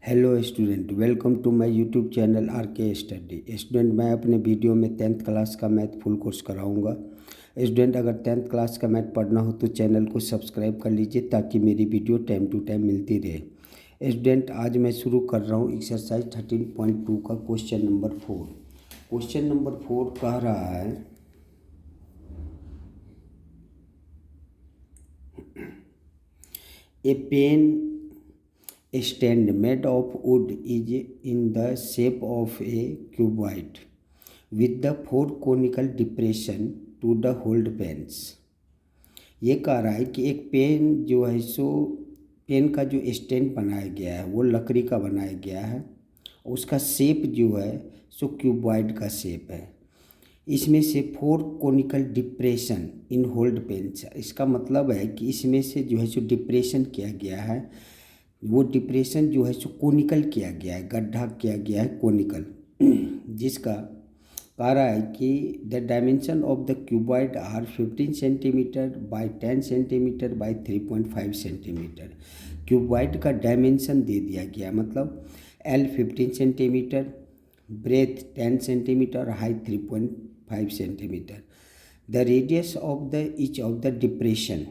Hello student, welcome to my YouTube channel R K study. Student, मैं अपने video में 10th class का math full course कराऊंगा। Student, अगर 10th क्लास का मैथ पढ़ना हो तो चैनल को सब्सक्राइब कर लीजिए ताकि मेरी वीडियो टाइम टू टाइम मिलती रहे। स्टूडेंट, आज मैं शुरू कर रहा हूँ एक्सरसाइज 13.2 का क्वेश्चन नंबर 4। क्वेश्चन नंबर 4 कह रहा है ए pen stand made of wood is in the shape of a cuboid with the four conical depression to the hold pens। ये कह रहा है कि एक पेन जो है सो पेन का जो स्टैंड बनाया गया है वो लकड़ी का बनाया गया है। उसका शेप जो है सो क्यूबॉइड का शेप है। इसमें से 4 conical depression in hold pens. इसका मतलब है कि इसमें से जो है सो डिप्रेशन किया गया है, वो डिप्रेशन जो है सो कोनिकल किया गया है, गड्ढा किया गया है कोनिकल। जिसका कह रहा है कि the dimension of the cuboid are 15 centimeter by 10 centimeter by 3.5 centimeter. Cuboid का डायमेंशन दे दिया गया, मतलब L 15 centimeter, breadth 10 centimeter, height 3.5 centimeter. The radius of the each of the depression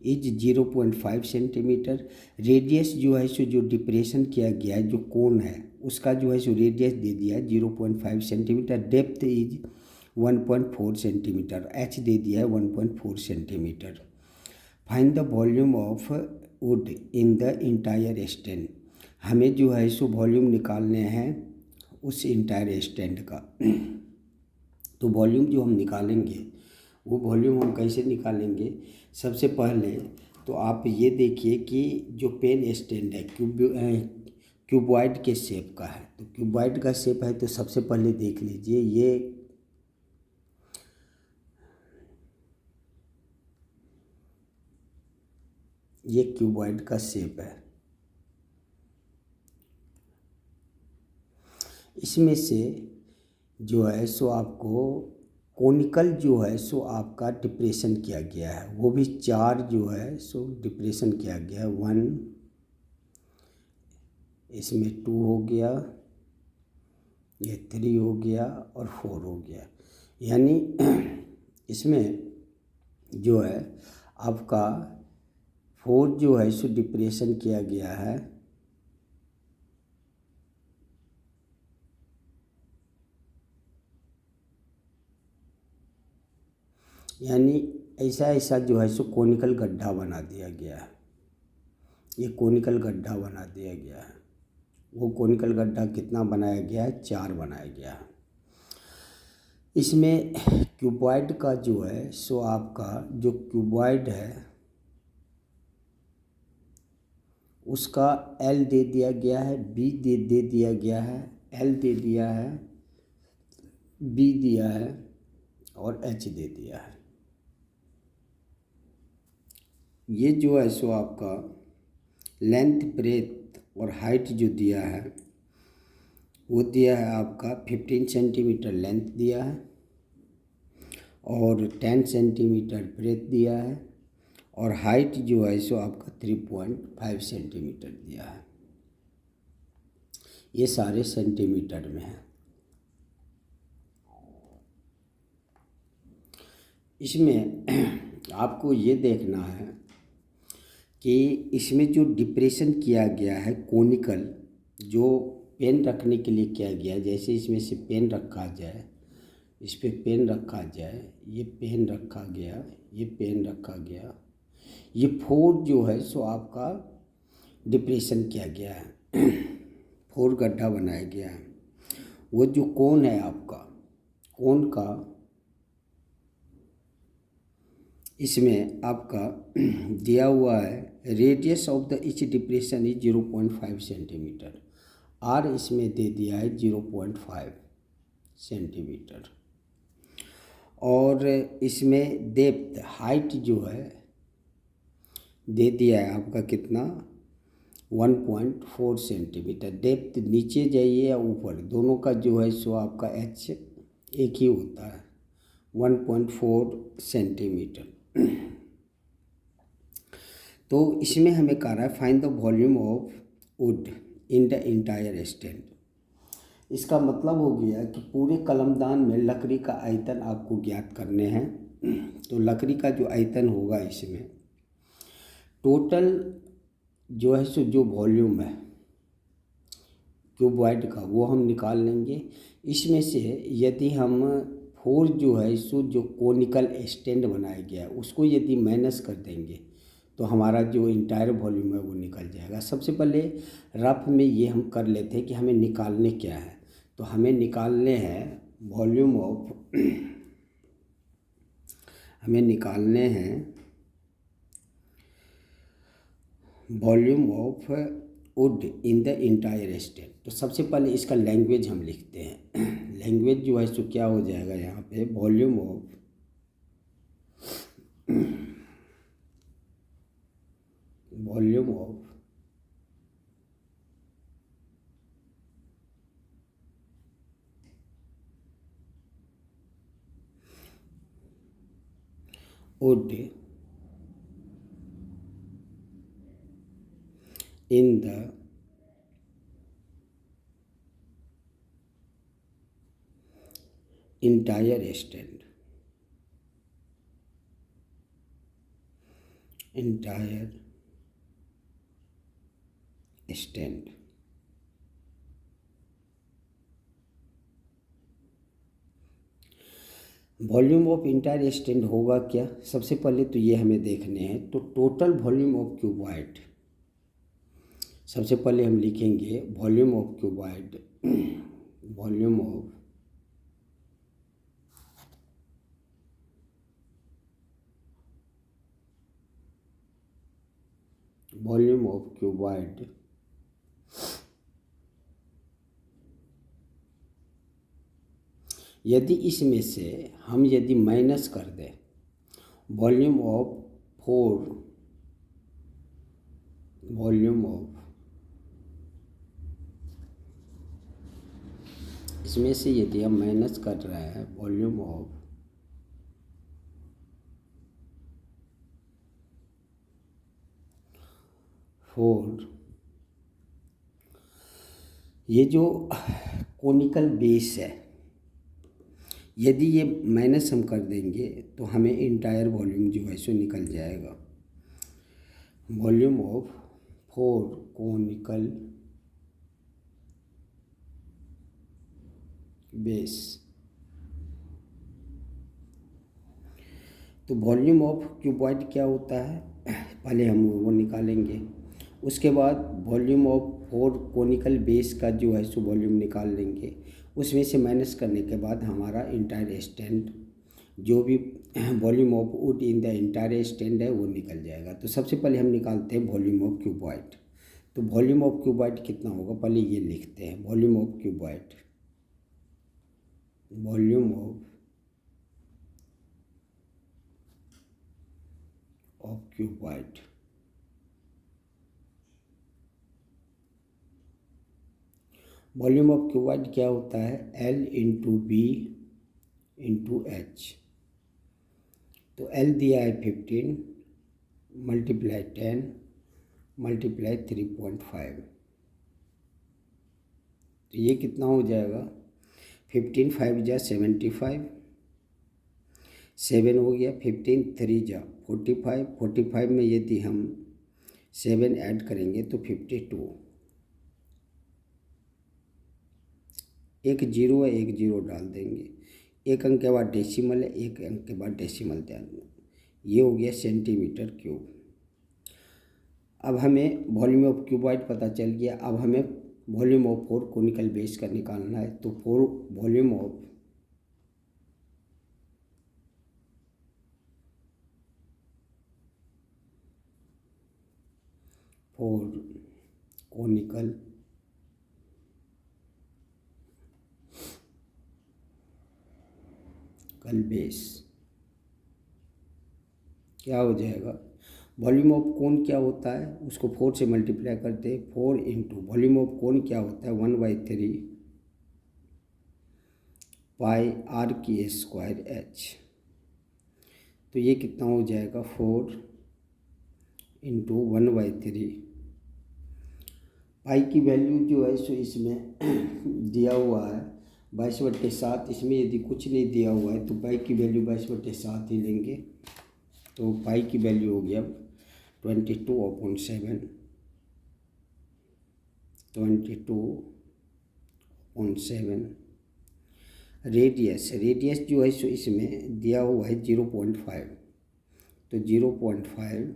is 0.5 centimeter. Radius जो है सो जो डिप्रेशन किया गया है, जो कोन है उसका जो है सो रेडियस दे दिया है 0.5 centimetre. Depth is 1.4 centimetre. H दे दिया है 1.4 centimetre. Find the volume of wood in the entire stand. हमें जो है सो वॉल्यूम निकालने हैं उस इंटायर स्टैंड का। तो वॉल्यूम जो हम निकालेंगे वो वॉल्यूम हम कैसे निकालेंगे? सबसे पहले तो आप ये देखिए कि जो पेन स्टैंड है क्यूबॉइड के शेप का है। तो क्यूबॉइड का शेप है तो सबसे पहले देख लीजिए ये क्यूबॉइड का शेप है। इसमें से जो है सो आपको कोनिकल जो है सो आपका डिप्रेशन किया गया है, वो भी 4 जो है सो डिप्रेशन किया गया है। 1, इसमें 2 हो गया, ये 3 हो गया और 4 हो गया। यानी इसमें जो है आपका 4 जो है सो डिप्रेशन किया गया है। यानी ऐसा ऐसा जो है सो कोनिकल गड्ढा बना दिया गया है। ये कोनिकल गड्ढा बना दिया गया है। वो कोनिकल गड्ढा कितना बनाया गया है? 4 बनाया गया है। इसमें क्यूबॉइड का जो है सो आपका जो क्यूबॉइड है उसका एल दे दिया गया है, बी दे दिया गया है, एल दे दिया है, बी दिया है और एच दे दिया है। ये जो है सो आपका लेंथ, ब्रेथ और हाइट जो दिया है वो दिया है आपका 15 सेंटीमीटर लेंथ दिया है और 10 सेंटीमीटर ब्रेथ दिया है और हाइट जो है सो आपका 3.5 सेंटीमीटर दिया है। ये सारे सेंटीमीटर में है। इसमें आपको ये देखना है कि इसमें जो डिप्रेशन किया गया है कोनिकल, जो पेन रखने के लिए किया गया है, जैसे इसमें से पेन रखा जाए, इस पे पेन रखा जाए, ये पेन रखा गया, ये पेन रखा गया, ये 4 जो है सो आपका डिप्रेशन किया गया है। 4 गड्ढा बनाया गया है। वो जो कोन है आपका, कोन का इसमें आपका दिया हुआ है radius of the each depression is 0.5 centimeter. आर इसमें दे दिया है 0.5 सेंटीमीटर और इसमें डेप्थ, हाइट जो है दे दिया है आपका कितना? 1.4 सेंटीमीटर। डेप्थ नीचे जाइए या ऊपर, दोनों का जो है सो आपका एच एक ही होता है, 1.4 सेंटीमीटर। तो इसमें हमें कह रहा है find the volume of wood in the entire stand. इसका मतलब हो गया कि पूरे कलमदान में लकड़ी का आयतन आपको ज्ञात करने हैं। तो लकड़ी का जो आयतन होगा इसमें टोटल जो है सो जो वॉल्यूम है क्यूबॉइड का वो हम निकाल लेंगे। इसमें से यदि हम 4 जो है सो जो कोनिकल स्टैंड बनाया गया है उसको यदि माइनस कर देंगे तो हमारा जो इंटायर वॉल्यूम है वो निकल जाएगा। सबसे पहले रफ में ये हम कर लेते हैं कि हमें निकालने क्या है। तो हमें निकालने हैं वॉल्यूम ऑफ हमें निकालने हैं volume of wood in the entire state. तो सबसे पहले इसका लैंग्वेज हम लिखते हैं। लैंग्वेज जो है सो क्या हो जाएगा यहाँ पे volume of would in the entire stand volume of entire stand होगा क्या। सबसे पहले तो ये हमें देखने हैं। तो टोटल वॉल्यूम ऑफ क्यूबॉइड सबसे पहले हम लिखेंगे volume of cuboid volume of cuboid यदि इसमें से हम यदि माइनस कर दें वॉल्यूम ऑफ 4 इसमें से यदि हम माइनस कर रहे हैं वॉल्यूम ऑफ 4 ये जो कोनिकल बेस है यदि ये माइनस हम कर देंगे तो हमें इंटायर वॉल्यूम जो है सो निकल जाएगा। Volume of 4 conical base. तो वॉल्यूम ऑफ क्यूबॉइड क्या होता है पहले हम वो निकालेंगे। उसके बाद वॉल्यूम ऑफ 4 कोनिकल बेस का जो है सो वॉल्यूम निकाल लेंगे। उसमें से माइनस करने के बाद हमारा इंटायर स्टैंड जो भी volume of wood in the entire stand है वो निकल जाएगा। तो सबसे पहले हम निकालते हैं वॉल्यूम ऑफ क्यूबॉइड। तो वॉल्यूम ऑफ क्यूबॉइड कितना होगा पहले ये लिखते हैं volume of cuboid volume of cuboid volume of cuboid क्या होता है L into B into H. तो L दिया है 15 मल्टीप्लाई 10 मल्टीप्लाई 3.5। तो ये कितना हो जाएगा 15 5 जा 75 7 हो गया 15 3 जा 45 45 में यदि हम 7 ऐड करेंगे तो 52। एक जीरो है एक जीरो डाल देंगे। एक अंक के बाद डेसिमल है एक अंक के बाद डेसिमल ध्यान दें। ये हो गया सेंटीमीटर क्यूब। अब हमें वॉल्यूम ऑफ क्यूबॉइड पता चल गया। अब हमें वॉल्यूम ऑफ 4 कोनिकल बेस का निकालना है। तो 4 वॉल्यूम ऑफ 4 कोनिकल बेस क्या हो जाएगा वॉल्यूम ऑफ कोन क्या होता है उसको 4 से मल्टीप्लाई करते हैं 4 इंटू वॉल्यूम ऑफ कोन क्या होता है 1/3 पाई आर की स्क्वायर एच। तो ये कितना हो जाएगा 4 इंटू 1/3 पाई की वैल्यू जो है सो इसमें दिया हुआ है 22/7। इसमें यदि कुछ नहीं दिया हुआ है तो पाई की वैल्यू 22/7 ही लेंगे। तो पाई की वैल्यू हो गया 22/7, 22/7। रेडियस जो है सो इसमें दिया हुआ है 0.5। तो 0.5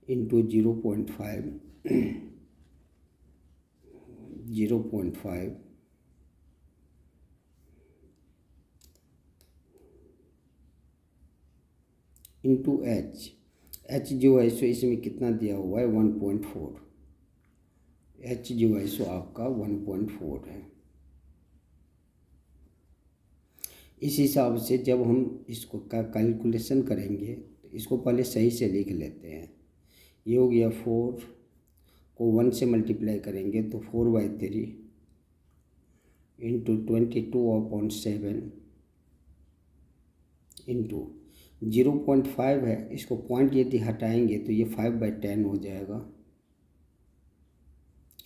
इंटू 0.5 0.5 इंटू एच जो है सो इसमें कितना दिया हुआ है 1.4। एच जो है सो आपका 1.4 है। इस हिसाब से जब हम इसको का कैलकुलेशन करेंगे तो इसको पहले सही से लिख लेते हैं। ये हो गया 4 को 1 से मल्टीप्लाई करेंगे तो 4/3 इंटू 22/7 इंटू 0.5 है। इसको पॉइंट यदि हटाएंगे तो ये 5/10 हो जाएगा।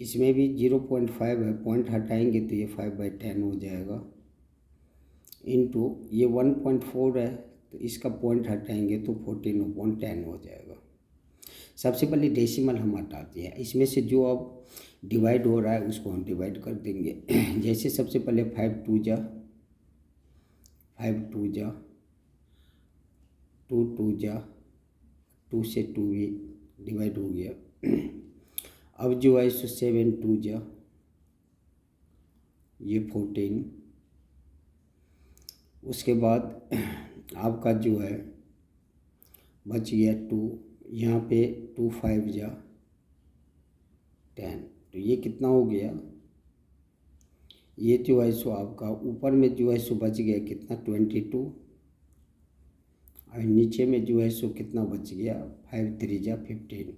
इसमें भी 0.5 है, पॉइंट हटाएंगे तो ये 5/10 हो जाएगा। इंटू ये 1.4 है तो इसका पॉइंट हटाएंगे तो 14/10 हो जाएगा। सबसे पहले डेसिमल हम हटाते हैं। इसमें से जो अब डिवाइड हो रहा है उसको हम डिवाइड कर देंगे। जैसे सबसे पहले 5 2 जा 2 2 जा 2 से 2 भी डिवाइड हो गया। अब जो है सो 7 2 जा ये 14। उसके बाद आपका जो है बच गया 2, यहाँ पे 2 5 जा 10। तो ये कितना हो गया, ये जो है सो आपका ऊपर में जो है सो बच गया कितना 22 और नीचे में जो है सो कितना बच गया 5 3 जा 15।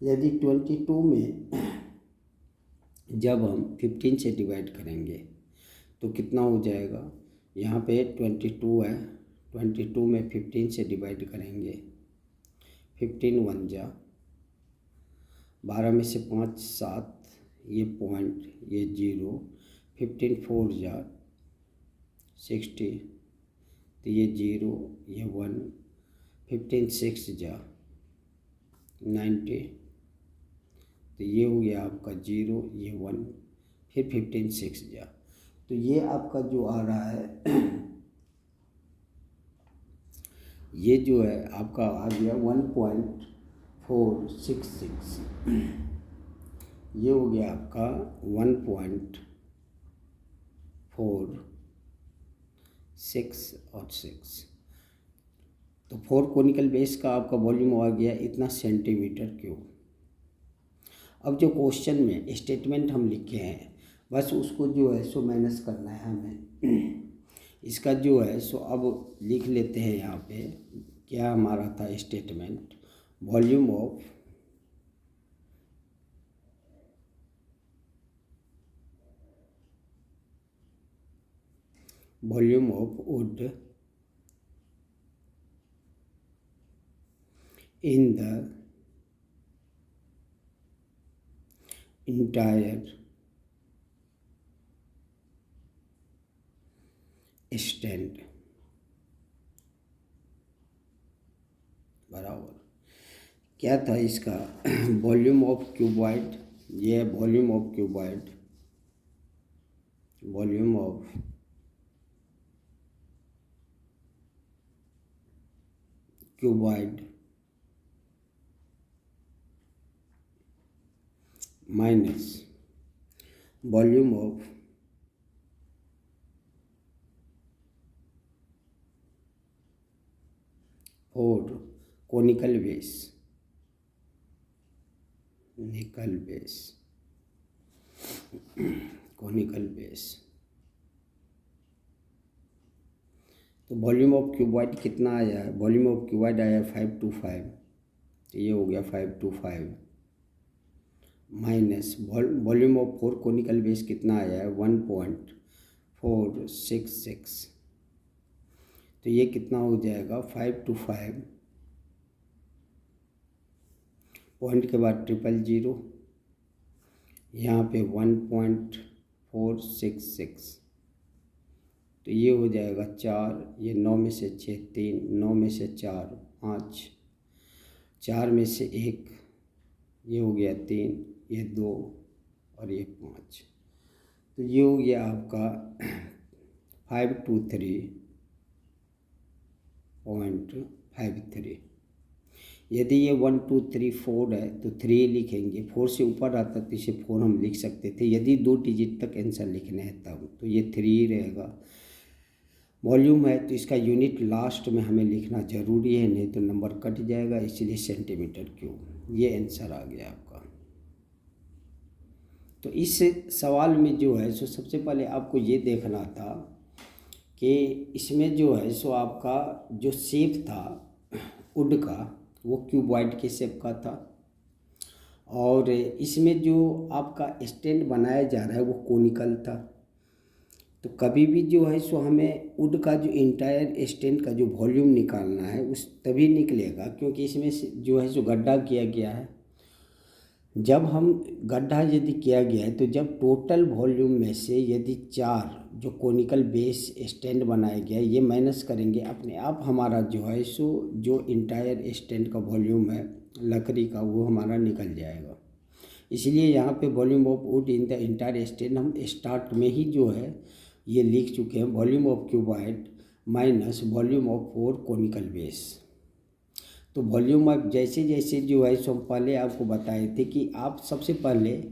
यदि 22 में जब हम 15 से डिवाइड करेंगे तो कितना हो जाएगा, यहाँ पे 22 है, 22 में 15 से डिवाइड करेंगे 15 1 जा 12 में से 5 7 ये पॉइंट ये 0 15 4 जा 60 तो ये 0 ये 1 15 6 जा 90 तो ये हो गया आपका 0 ये 1 फिर 15 6 जा। तो ये आपका जो आ रहा है ये जो है आपका आ गया 1.466। ये हो गया आपका 1.46 और 6। तो 4 कोनिकल बेस का आपका वॉल्यूम आ गया इतना सेंटीमीटर क्यूब। अब जो क्वेश्चन में स्टेटमेंट हम लिखे हैं बस उसको जो है सो माइनस करना है हमें। इसका जो है सो अब लिख लेते हैं। यहाँ पे क्या हमारा था statement, volume of wood in the entire stand बराबर क्या था इसका वॉल्यूम ऑफ क्यूबॉइड। ये volume of cuboid, volume of cuboid minus volume of और कोनिकल बेस, निकल बेस, कोनिकल बेस। तो वॉल्यूम ऑफ क्यूबॉइड कितना आया है, वॉल्यूम ऑफ क्यूबॉइड आया 525। तो ये हो गया 525 minus volume of 4 conical base कितना आया है 1.466। तो ये कितना हो जाएगा 525 पॉइंट के बाद 000, यहाँ पे 1.466, तो ये हो जाएगा 4, ये 9 में से 6 3, 9 में से 4 5, 4 में से 1, ये हो गया 3, ये 2 और ये 5, तो ये हो गया आपका 523.53। यदि ये 1 2 3 4 है तो 3 लिखेंगे, 4 से ऊपर आता तो इसे 4 हम लिख सकते थे। यदि 2 डिजिट तक आंसर लिखने हैं तब तो ये 3 रहेगा। वॉल्यूम है तो इसका यूनिट लास्ट में हमें लिखना ज़रूरी है, नहीं तो नंबर कट जाएगा, इसलिए सेंटीमीटर क्यूब। ये आंसर आ गया आपका। तो इस सवाल में जो है सो सबसे पहले आपको ये देखना था कि इसमें जो है सो आपका जो शेप था वुड का वो क्यूबॉइड के शेप का था, और इसमें जो आपका स्टैंड बनाया जा रहा है वो कोनिकल था। तो कभी भी जो है सो हमें वुड का जो इंटायर स्टैंड का जो वॉल्यूम निकालना है उस तभी निकलेगा क्योंकि इसमें जो है सो गड्ढा किया गया है। जब हम गड्ढा यदि किया गया है तो जब टोटल वॉल्यूम में से यदि 4 जो कोनिकल बेस स्टैंड बनाया गया है ये माइनस करेंगे, अपने आप हमारा जो है सो जो इंटायर स्टैंड का वॉल्यूम है लकड़ी का वो हमारा निकल जाएगा। इसलिए यहाँ पे volume of wood in the entire stand हम स्टार्ट में ही जो है ये लिख चुके हैं, volume of cuboid minus volume of 4 conical base. तो वॉल्यूम ऑफ जैसे जैसे जो है सो पहले आपको बताए थे कि आप सबसे पहले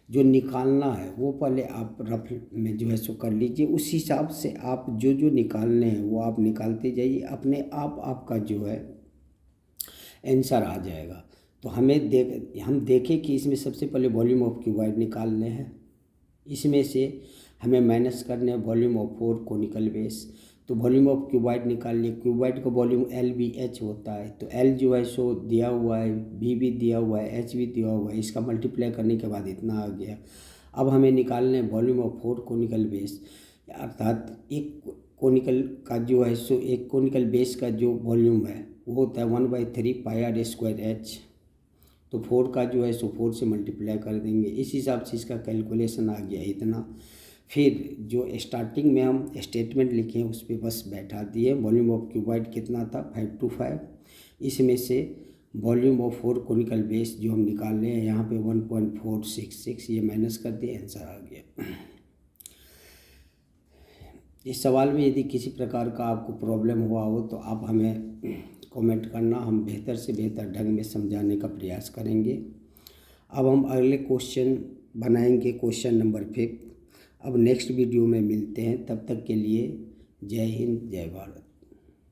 जो निकालना है वो पहले आप रफ में जो है सो कर लीजिए, उस हिसाब से आप जो जो निकालने हैं वो आप निकालते जाइए, अपने आप आपका जो है आंसर आ जाएगा। तो हम देखें कि इसमें सबसे पहले वॉल्यूम ऑफ क्यूबॉइड निकालने हैं, इसमें से हमें माइनस करने हैं वॉल्यूम ऑफ 4 कोनिकल बेस। तो वॉल्यूम ऑफ क्यूबॉइड निकाल लिए, क्यूबॉइड का वॉल्यूम LBH होता है, तो L जो है सो दिया हुआ है, B भी दिया हुआ है, H भी दिया हुआ है, इसका मल्टीप्लाई करने के बाद इतना आ गया। अब हमें निकालने वॉल्यूम ऑफ 4 कोनिकल बेस, अर्थात एक कोनिकल का जो है सो एक कोनिकल बेस का जो वॉल्यूम है वो होता है 1/3 πr²H। तो 4 का जो है सो 4 से मल्टीप्लाई कर देंगे, इस हिसाब से इसका कैलकुलेशन आ गया इतना। फिर जो स्टार्टिंग में हम स्टेटमेंट लिखे उस पर बस बैठा दिए, वॉल्यूम ऑफ क्यूबॉइड कितना था 525, इसमें से वॉल्यूम ऑफ 4 कोनिकल बेस जो हम निकाल रहे हैं यहाँ पे 1.466, ये माइनस कर दिए, आंसर आ गया। इस सवाल में यदि किसी प्रकार का आपको प्रॉब्लम हुआ हो तो आप हमें कमेंट करना, हम बेहतर से बेहतर ढंग में समझाने का प्रयास करेंगे। अब हम अगले क्वेश्चन बनाएंगे, क्वेश्चन नंबर 5। अब नेक्स्ट वीडियो में मिलते हैं, तब तक के लिए जय हिंद जय भारत।